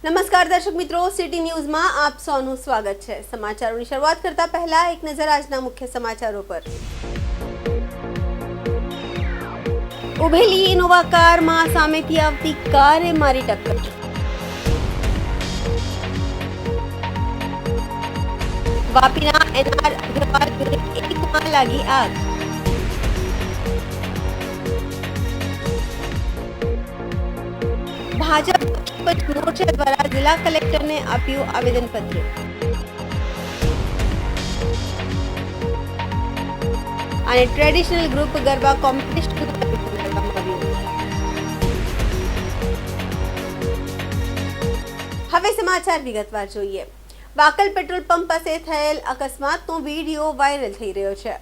નમસ્કાર દર્શક મિત્રો, સિટી ન્યૂઝમાં આપ સૌનું સ્વાગત છે। સમાચારોની શરૂઆત કરતા પહેલા એક નજર આજના મુખ્ય સમાચારો પર। ઉભેલી ઇનોવા કારમાં સામેથી આવતી કારે મારી ટક્કર। વાપીના એનઆર અગ્રવાલ યુનિટ 1માં લાગી આગ। ભાજપ મોરચા દ્વારા જિલ્લા કલેક્ટરને આપ્યું આવેદનપત્ર। અને ટ્રેડિશનલ ગ્રુપ ગરબા કોમ્પિટિશન કરવામાં આવ્યું। હવે સમાચાર વિગતવાર જોઈએ। વાકલ પેટ્રોલ પંપ પાસે થયેલ અકસ્માતનો વિડીયો વાયરલ થઈ રહ્યો છે।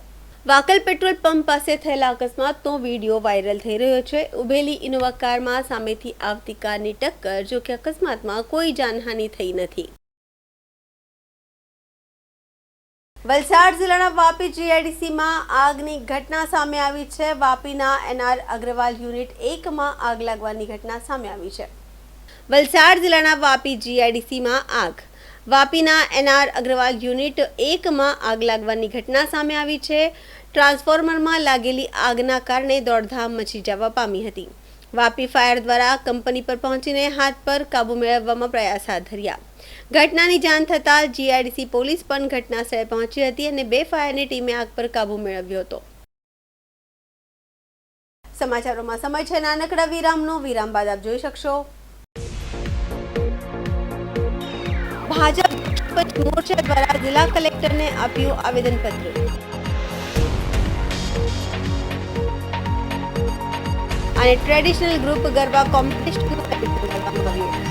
વાકલ પેટ્રોલ પંપ પાસે થયેલા અકસ્માતનો વિડીયો વાયરલ થઈ રહ્યો છે। ઉભેલી ઇનોવા કારમાં સામેથી આવતી કારની ટક્કર, જો કે અકસ્માતમાં કોઈ જાનહાનિ થઈ નથી। વલસાડ જિલ્લાના વાપી જીઆઈડીસીમાં આગની ઘટના સામે આવી છે। વાપીના એનઆર અગ્રવાલ યુનિટ 1માં આગ લાગવાની ઘટના સામે આવી છે। વલસાડ જિલ્લાના વાપી જીઆઈડીસીમાં આગ। વાપીના એનઆર અગ્રવાલ યુનિટ 1માં આગ લાગવાની ઘટના સામે આવી છે। ટ્રાન્સફોર્મરમાં લાગેલી આગના કારણે દોડધામ મચી જવા પામી હતી। વાપી ફાયર દ્વારા કંપની પર પહોંચીને હાથ પર કાબુ મેળવવામાં પ્રયાસ હાથ ધર્યા। ઘટનાની જાણ થતાં જીઆઈડીસી પોલીસ પણ ઘટના સ્થળે પહોંચી હતી અને 2 ફાયરની ટીમે આગ પર કાબુ મેળવ્યો હતો। સમાચારોમાં સમય છે નાનકડા વિરામનો। વિરામ બાદ આપ જોઈ શકશો। ભાજપ મોરચા દ્વારા જિલ્લા કલેક્ટરને આપ્યું આવેદનપત્ર। અને ટ્રેડિશનલ ગ્રુપ ગરબા કોમ્પિટિશન કરવામાં આવ્યું।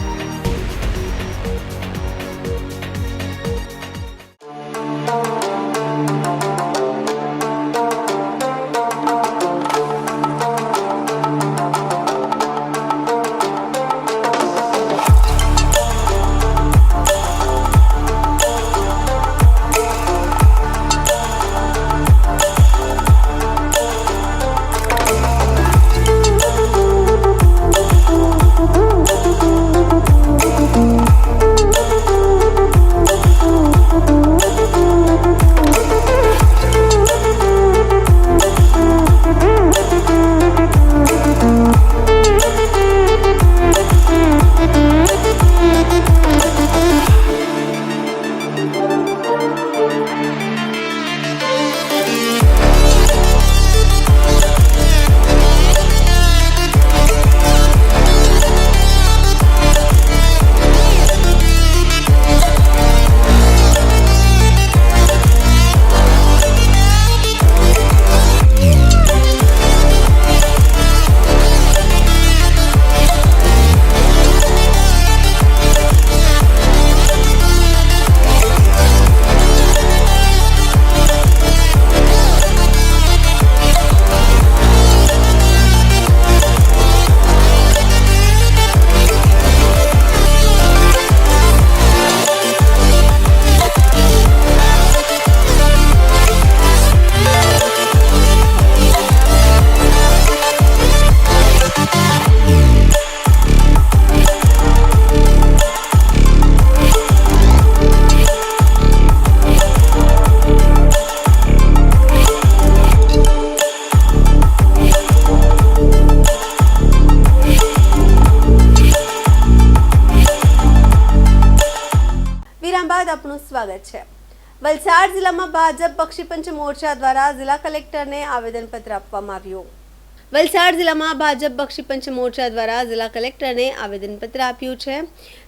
આપનું સ્વાગત છે। વલસાડ જિલ્લામાં ભાજપ પક્ષીપંચ મોરચા દ્વારા જિલ્લા કલેક્ટરને આવેદનપત્ર આપવામાં આવ્યું। વલસાડ જિલ્લામાં ભાજપ પક્ષીપંચ મોરચા દ્વારા જિલ્લા કલેક્ટરને આવેદનપત્ર આપ્યું છે।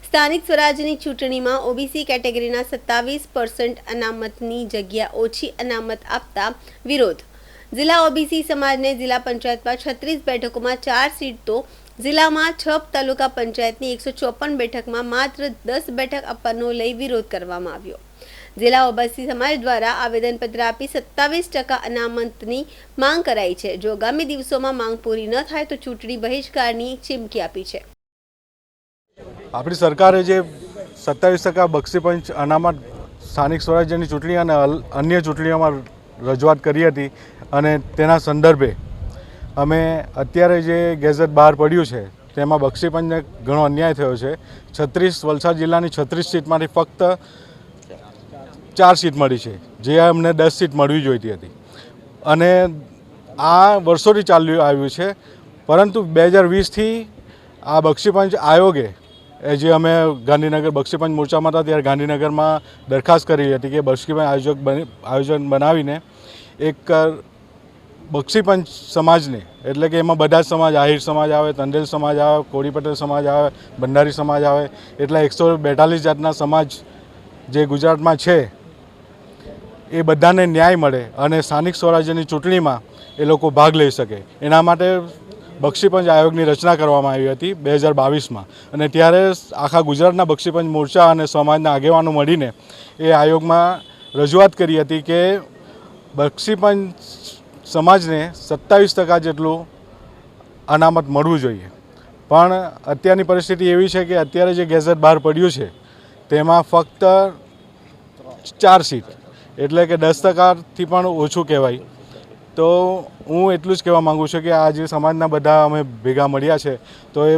સ્થાનિક સ્વરાજ્યની ચૂંટણીમાં ઓબીસી કેટેગરીના 27% અનામતની જગ્યા ઓછી અનામત આપતા વિરોધ। જિલ્લા ઓબીસી સમાજને જિલ્લા પંચાયતમાં 36 બેઠકોમાં 4 સીટ તો જિલ્લામાં 6 તાલુકા પંચાયતની 154 બેઠકમાં માત્ર 10 બેઠક આપવાનો લઈ વિરોધ કરવામાં આવ્યો। જિલ્લા ઓબીસી સમાજ દ્વારા આવેદનપત્ર આપી 27% અનામતની માંગ કરાઈ છે। જો આગામી દિવસોમાં માંગ પૂરી ન થાય તો ચૂંટણી બહિષ્કારની ચીમકી આપી છે। આપણી સરકારે જે 27% બક્ષીપંચ અનામત સ્થાનિક સ્વરાજ્યની ચૂંટણી અને અન્ય ચૂંટણીઓમાં રજૂઆત કરી હતી અને તેના સંદર્ભે અમે અત્યારે જે ગેઝેટ બહાર પડ્યું છે તેમાં બક્ષીપંચને ઘણો અન્યાય થયો છે. 36 વલસાડ જિલ્લાની 36 સીટમાંથી ફક્ત 4 સીટ મળી છે, જે અમને 10 સીટ મળવી જોઈતી હતી. અને આ વર્ષોથી ચાલ્યું આવ્યું છે, પરંતુ 2020થી આ બક્ષીપંચ આયોગે જે અમે ગાંધીનગર બક્ષીપંચ મોરચામાં હતા ત્યારે ગાંધીનગરમાં દરખાસ્ત કરી હતી કે બક્ષીપંચ આયોજન બનાવીને એક બક્ષીપંચ સમાજને, એટલે કે એમાં બધા જ સમાજ, આહિર સમાજ આવે, તંડેલ સમાજ આવે, કોળી પટેલ સમાજ આવે, બંધારી સમાજ આવે, એટલા 142 જાતના સમાજ જે ગુજરાતમાં છે એ બધાને ન્યાય મળે અને સ્થાનિક સ્વરાજ્યની ચૂંટણીમાં એ લોકો ભાગ લઈ શકે, એના માટે બક્ષીપંચ આયોગની રચના કરવામાં આવી હતી 2022માં. અને ત્યારે આખા ગુજરાતના બક્ષીપંચ મોરચા અને સમાજના આગેવાનો મળીને એ આયોગમાં રજૂઆત કરી હતી કે બક્ષીપંચ સમાજને 27% જેટલું અનામત મળવું જોઈએ. પણ અત્યારની પરિસ્થિતિ એવી છે કે અત્યારે જે ગેઝેટ બહાર પડ્યું છે તેમાં ફક્ત 4 સીટ, એટલે કે 10%થી પણ ઓછું કહેવાય. તો હું એટલું જ કહેવા માગું છું કે આ જે સમાજના બધા અમે ભેગા મળ્યા છે તો એ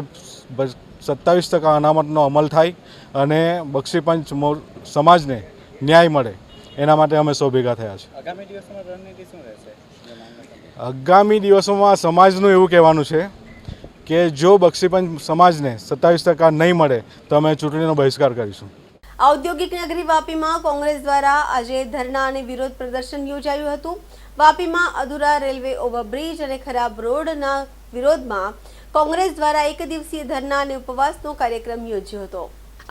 27% અનામતનો અમલ થાય અને બક્ષીપંચ સમાજને ન્યાય મળે, એના માટે અમે સૌ ભેગા થયા છે. આગામી દિવસોમાં સમાજનું એવું કહેવાનું છે કે જો બક્ષીપંચ સમાજને 27% નહીં મળે તો અમે ચૂંટણીનો બહિષ્કાર કરીશું. ઔદ્યોગિક નગરી વાપીમાં કોંગ્રેસ દ્વારા આજે ધરણા અને વિરોધ પ્રદર્શન યોજાયું હતું. વાપીમાં અધૂરા રેલવે ઓવરબ્રિજ અને ખરાબ રોડના વિરોધમાં કોંગ્રેસ દ્વારા એક દિવસીય ધરણા અને ઉપવાસનો કાર્યક્રમ યોજ્યો હતો.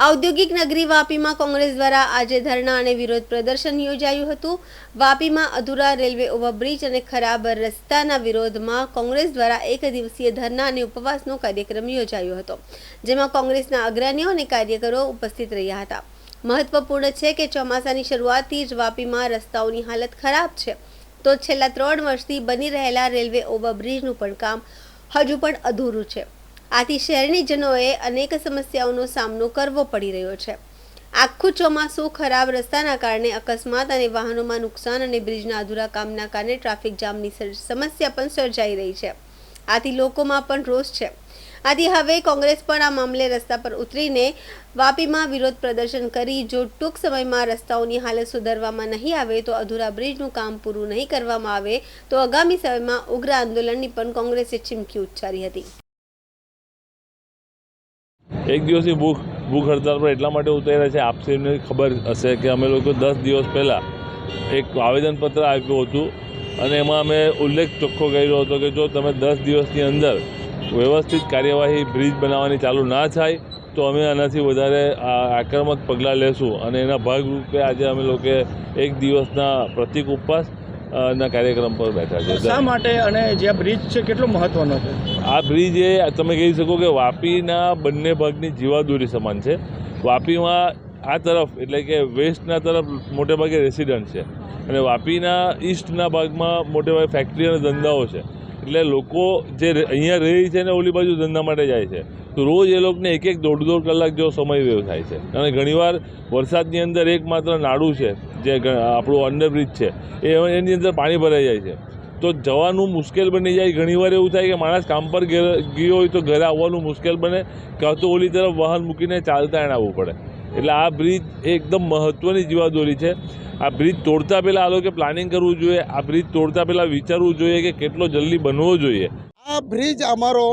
ઔદ્યોગિક નગરી વાપીમાં કોંગ્રેસ દ્વારા આજે ધરણા અને વિરોધ પ્રદર્શન યોજાયું હતું. વાપીમાં અધૂરા રેલવે ઓવરબ્રિજ અને ખરાબ રસ્તાના વિરોધમાં કોંગ્રેસ દ્વારા એક દિવસીય ધરણા અને ઉપવાસનો કાર્યક્રમ યોજાયો હતો, જેમાં કોંગ્રેસના અગ્રણીઓ અને કાર્યકરો ઉપસ્થિત રહ્યા હતા. મહત્વપૂર્ણ છે કે ચોમાસાની શરૂઆતથી જ વાપીમાં રસ્તાઓની હાલત ખરાબ છે, તો છેલ્લા 3 વર્ષથી બની રહેલા રેલવે ઓવરબ્રિજનું પણ કામ હજુ પણ અધૂરું છે. આથી શહેરીજનોએ અનેક સમસ્યાઓનો સામનો કરવો પડી રહ્યો છે. આખું ચોમાસું ખરાબ રસ્તાના કારણે અકસ્માત અને વાહનોમાં નુકસાન અને બ્રિજના અધૂરા કામના કારણે ટ્રાફિક જામની સમસ્યા પણ સર્જાઈ રહી છે. આથી લોકોમાં પણ રોષ છે. આથી હવે કોંગ્રેસ પણ આ મામલે રસ્તા પર ઉતરીને વાપીમાં વિરોધ પ્રદર્શન કરી જો ટૂંક સમયમાં રસ્તાઓની હાલત સુધારવામાં નહીં આવે તો અધૂરા બ્રિજનું કામ પૂરું નહીં કરવામાં આવે તો આગામી સમયમાં ઉગ્ર આંદોલનની પણ કોંગ્રેસે ચીમકી ઉચ્ચારી હતી. એક દિવસની ભૂખ હડતાલ પર એટલા માટે ઉતાર્યા છે, આપને ખબર હશે કે અમે લોકો 10 દિવસ પહેલાં એક આવેદનપત્ર આપ્યું હતું અને એમાં અમે ઉલ્લેખ ચોખ્ખો કર્યો હતો કે જો તમે 10 દિવસની અંદર વ્યવસ્થિત કાર્યવાહી બ્રિજ બનાવવાની ચાલુ ના થાય તો અમે આનાથી વધારે આક્રમક પગલાં લેશું. અને એના ભાગરૂપે આજે અમે લોકો એક દિવસના પ્રતિક ઉપવાસ ના કાર્યક્રમ પર બેઠા છે. શા માટે અને જે બ્રિજ છે કેટલો મહત્વનો છે? આ બ્રિજ એ તમે કહી શકો કે વાપીના બંને ભાગની જીવાદોરી સમાન છે. વાપીમાં આ તરફ એટલે કે વેસ્ટના તરફ મોટે ભાગે રેસિડન્ટ છે અને વાપીના ઈસ્ટના ભાગમાં મોટે ભાગે ફેક્ટરી અને ધંધાઓ છે. એટલે લોકો જે અહીંયા રહે છે ને ઓલી બાજુ ધંધા માટે જાય છે તો રોજ એ લોકોને 1-1 કલાક જેવો સમય વ્યય થાય છે. અને ઘણીવાર વરસાદની અંદર એકમાત્ર નાળું છે જે આપણું અંડરબ્રિજ છે એની અંદર પાણી ભરાઈ જાય છે તો જવાનું મુશ્કેલ બની જાય. ઘણીવાર એવું થાય કે માણસ કામ પર ગયો હોય તો ઘરે આવવાનું મુશ્કેલ બને, કાં તો ઓલી તરફ વાહન મૂકીને ચાલતા એને આવવું પડે. એટલે આ બ્રિજ એકદમ મહત્ત્વની જીવાદોરી છે. આ બ્રિજ તોડતા પહેલાં આ લોકોએ પ્લાનિંગ કરવું જોઈએ. આ બ્રિજ તોડતા પહેલાં વિચારવું જોઈએ કે કેટલો જલ્દી બનવો જોઈએ. આ બ્રિજ અમારો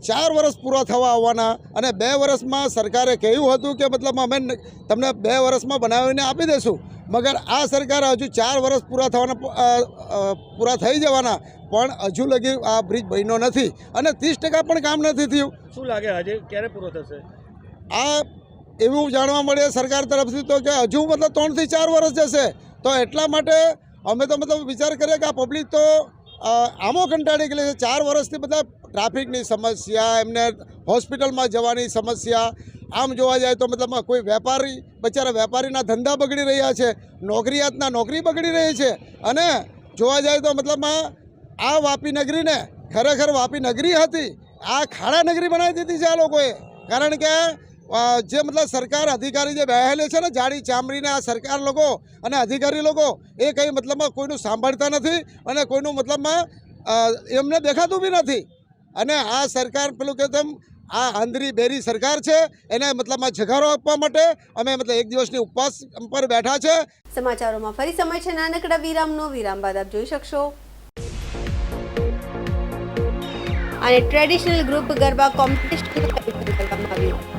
4 વર્ષ પૂરા થવા આવવાના અને 2 વર્ષમાં સરકારે કહ્યું હતું કે મતલબ અમે તમને 2 વર્ષમાં બનાવીને આપી દઈશું, મગર આ સરકાર હજુ 4 વર્ષ પૂરા થઈ જવાના પણ હજુ લગી આ બ્રિજ બન્યો નથી અને 30% પણ કામ નથી થયું. શું લાગે આજે ક્યારે પૂરો થશે? આ એવું જાણવા મળે સરકાર તરફથી તો કે હજુ મતલબ 3 થી 4 વર્ષ જશે. તો એટલા માટે અમે તો મતલબ વિચાર કરીએ કે આ પબ્લિક તો આમો કંટાળી ગયેલી છે. 4 વર્ષથી બધા ટ્રાફિકની સમસ્યા, એમને હોસ્પિટલમાં જવાની સમસ્યા, આમ જોવા જાય તો મતલબ કોઈ વેપારી બચારા વેપારીના ધંધા બગડી રહ્યા છે, નોકરિયાતના નોકરી બગડી રહી છે. અને જોવા જાય તો મતલબમાં આ વાપી નગરીને ખરેખર વાપી નગરી હતી આ ખાડા નગરી બનાવી દીધી છે આ લોકોએ. કારણ કે જે મતલબ સરકાર અધિકારી જે બેહેલે છે ને જાડી ચામડીને આ સરકાર લોકો અને અધિકારી લોકો એ કંઈ મતલબમાં કોઈનું સાંભળતા નથી અને કોઈનું મતલબમાં એમને દેખાતું બી નથી. અને આ સરકાર પેલું કે તેમ આ આંધળી બેરી સરકાર છે એને મતલબમાં જગારો આપવા માટે અમે મતલબ એક દિવસની ઉપવાસ પર બેઠા છે. સમાચારોમાં ફરી સમય છે નાનકડા વિરામનો. વિરામ બાદ આપ જોઈ શકશો અને ટ્રેડિશનલ ગ્રુપ ગરબા કોમ્પિટિશન કરવામાં આવ્યું.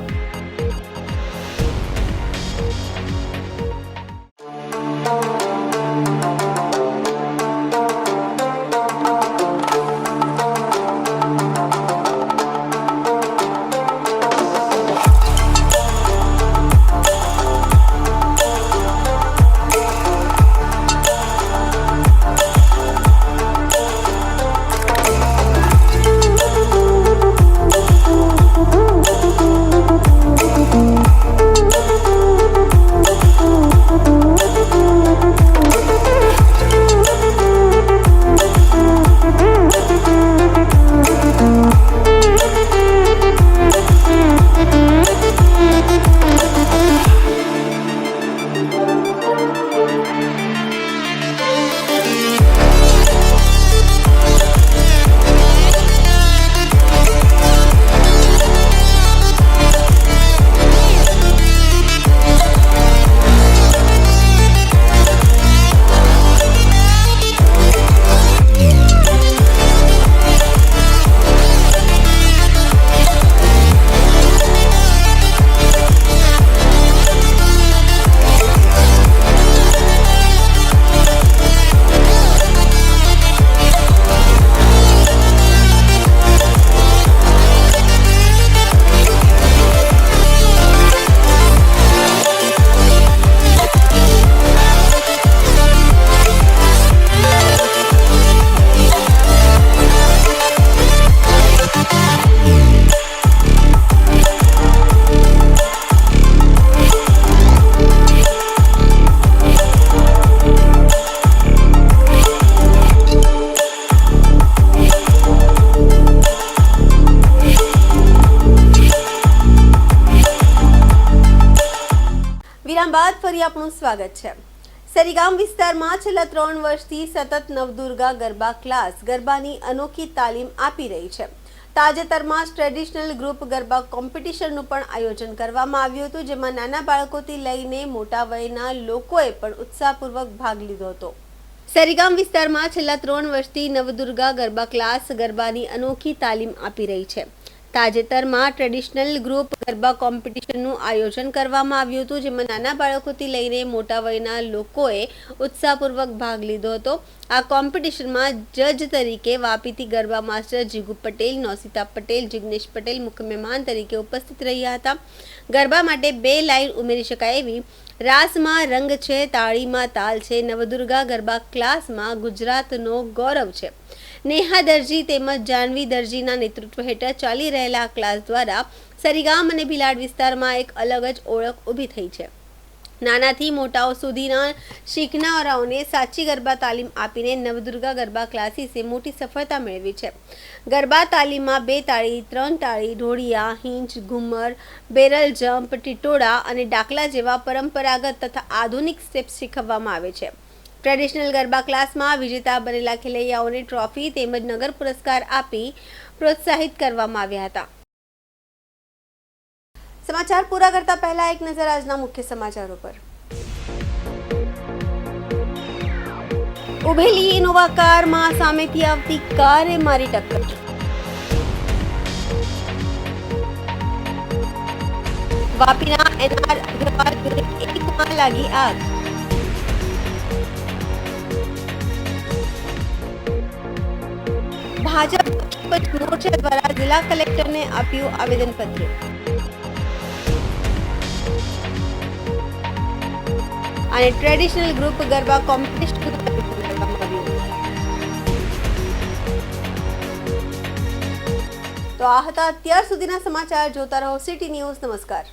બાદ ફરી આપનું સ્વાગત છે. સરીગામ વિસ્તારમાં છેલ્લા 3 વર્ષથી સતત નવદુર્ગા ગરબા ક્લાસ ગરબાની અનોખી તાલીમ આપી રહી છે. તાજેતરમાં ટ્રેડિશનલ ગ્રુપ ગરબા કોમ્પિટિશનનું પણ આયોજન કરવામાં આવ્યું હતું, જેમાં નાના બાળકોથી લઈને મોટા વયના લોકોએ પણ ઉત્સાહપૂર્વક ભાગ લીધો હતો. સરીગામ વિસ્તારમાં છેલ્લા 3 વર્ષથી નવદુર્ગા ગરબા ક્લાસ ગરબાની અનોખી તાલીમ આપી રહી છે. તાજેતરમાં ટ્રેડિશનલ ગ્રુપ ગરબા કોમ્પિટિશનનું આયોજન કરવામાં આવ્યું હતું, જેમાં નાના બાળકોથી લઈને મોટા વયના લોકોએ ઉત્સાહપૂર્વક ભાગ લીધો હતો. આ કોમ્પિટિશનમાં જજ તરીકે વાપીથી ગરબા માસ્ટર જીગુ પટેલ, નોસિતા પટેલ, જિગ્નેશ પટેલ મુખ્ય મહેમાન તરીકે ઉપસ્થિત રહ્યા હતા. ગરબા માટે 2 લાઈન ઉમેરી શકાય એવી રાસમાં રંગ છે, તાળીમાં તાલ છે. નવદુર્ગા ગરબા ક્લાસમાં ગુજરાતનો ગૌરવ છે નેહા દરજી તેમજ જાનવી દરજીના નેતૃત્વ હેઠળ ચાલી રહેલા ક્લાસ દ્વારા સરીગામ અને ભીલાડ વિસ્તારમાં એક અલગ જ ઓળખ ઊભી થઈ છે. નાનાથી મોટાઓ સુધીના શીખનારાઓને સાચી ગરબા તાલીમ આપીને નવદુર્ગા ગરબા ક્લાસીસે મોટી સફળતા મેળવી છે. ગરબા તાલીમમાં 2 તાળી, 3 તાળી, ઢોળિયા, હિંચ, ઘુમર, બેરલ જમ્પ, ટીટોડા અને ડાકલા જેવા પરંપરાગત તથા આધુનિક સ્ટેપ્સ શીખવવામાં આવે છે. ટ્રેડિશનલ ગરબા ક્લાસમાં વિજેતા બનેલા ખેલૈયાઓને ટ્રોફી તેમજ નગર પુરસ્કાર આપી પ્રોત્સાહિત કરવામાં આવ્યા હતા. સમાચાર પૂરા કરતા પહેલા એક નજર આજના મુખ્ય સમાચારો પર. ઉભેલી ઇનોવા કારમાં સામેથી આવતી કારે મારી ટક્કર. વાપીના એનઆર અગ્રવાલ એકમાં લાગી આગ. ભાજપ મોરચા દ્વારા જિલ્લા કલેક્ટરને આપ્યું આવેદનપત્ર. અને ટ્રેડિશનલ ગ્રુપ ગરબા કોમ્પિટિશન કરવામાં આવ્યું. તો આ હતા અત્યાર સુધીના સમાચાર. જોતા રહો સિટી ન્યૂઝ. નમસ્કાર.